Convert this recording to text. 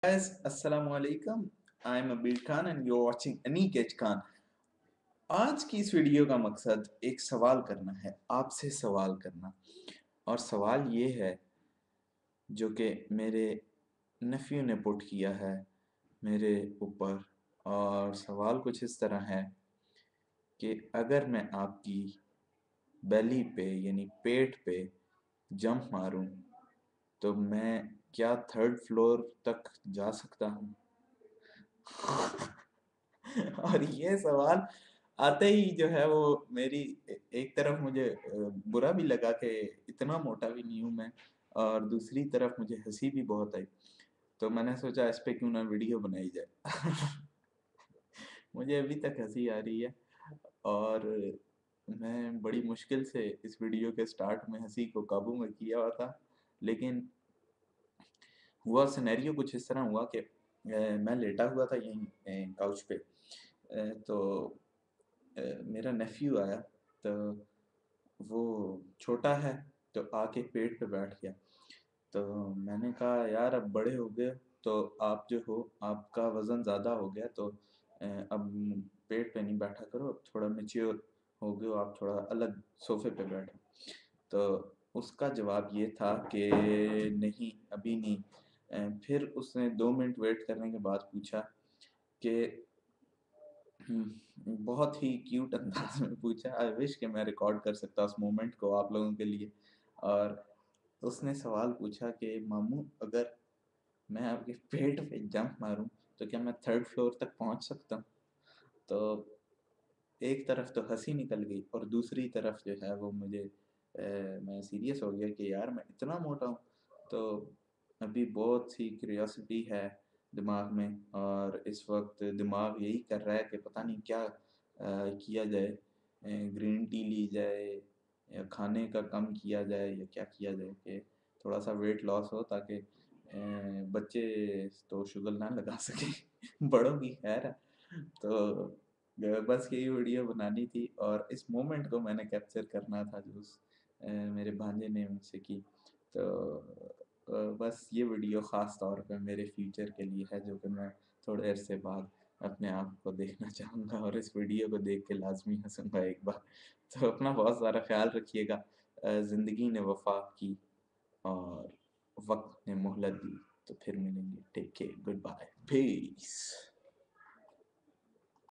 Guys, Assalamu alaikum. I'm Abir Khan and you're watching Anik H Khan. आज की इस video का मकसद एक सवाल करना है, आपसे सवाल करना। और सवाल ये है जो कि मेरे नेफ्यू ने पुट किया है मेरे ऊपर। और सवाल कुछ इस तरह है कि अगर मैं आपकी बेली पे यानी पेट पे जंप मारूं तो मैं क्या थर्ड फ्लोर तक जा सकता हूं? और ये सवाल आते ही जो है वो मेरी एक तरफ मुझे बुरा भी लगा कि इतना मोटा भी नहीं हूं मैं, और दूसरी तरफ मुझे हंसी भी बहुत आई। तो मैंने सोचा इस पे क्यों ना वीडियो बनाई जाए। मुझे अभी तक हंसी आ रही है, और मैं बड़ी मुश्किल से इस वीडियो के स्टार्ट में हंसी को काबू में किया हुआ था। लेकिन हुआ सिनेरियो कुछ इस तरह हुआ कि मैं लेटा हुआ था यहीं काउच पे। तो मेरा नेफ्यू आया, तो वो छोटा है, तो आके पेट पे बैठ गया। तो मैंने कहा यार अब बड़े हो गए, तो आप जो हो आपका वज़न ज़्यादा हो गया, तो अब पेट पे नहीं बैठा करो, अब थोड़ा मैच्योर हो गए हो, आप थोड़ा अलग सोफे पे बैठो। तो उसका जवाब ये था कि नहीं अभी नहीं। फिर उसने 2 मिनट वेट करने के बाद पूछा कि बहुत ही क्यूट अंदाज में पूछा। आई विश कि मैं रिकॉर्ड कर सकता उस मोमेंट को आप लोगों के लिए। और उसने सवाल पूछा कि मामू अगर मैं आपके पेट पे जंप मारूं तो क्या मैं थर्ड फ्लोर तक पहुंच सकता हूं? तो एक तरफ तो हंसी निकल गई और दूसरी तरफ जो है वो मुझे मैं सीरियस हो गया कि यार मैं इतना मोटा हूँ। तो अभी बहुत सी क्यूरियोसिटी है दिमाग में, और इस वक्त दिमाग यही कर रहा है कि पता नहीं क्या किया जाए। ग्रीन टी ली जाए या खाने का कम किया जाए या क्या किया जाए कि थोड़ा सा वेट लॉस हो, ताकि बच्चे तो शुगर ना लगा सके। बड़ों की खैर है। तो बस यही वीडियो बनानी थी और इस मोमेंट को मैंने कैप्चर करना था जो मेरे भांजे ने मुझसे की। तो बस ये वीडियो ख़ास तौर पे मेरे फ्यूचर के लिए है, जो कि मैं थोड़े अरसे बाद अपने आप को देखना चाहूँगा और इस वीडियो को देख के लाजमी हंसूंगा एक बार। तो अपना बहुत सारा ख्याल रखिएगा। ज़िंदगी ने वफा की और वक्त ने मोहलत दी। तो फिर मिलेंगे। Take care, good bye, piece.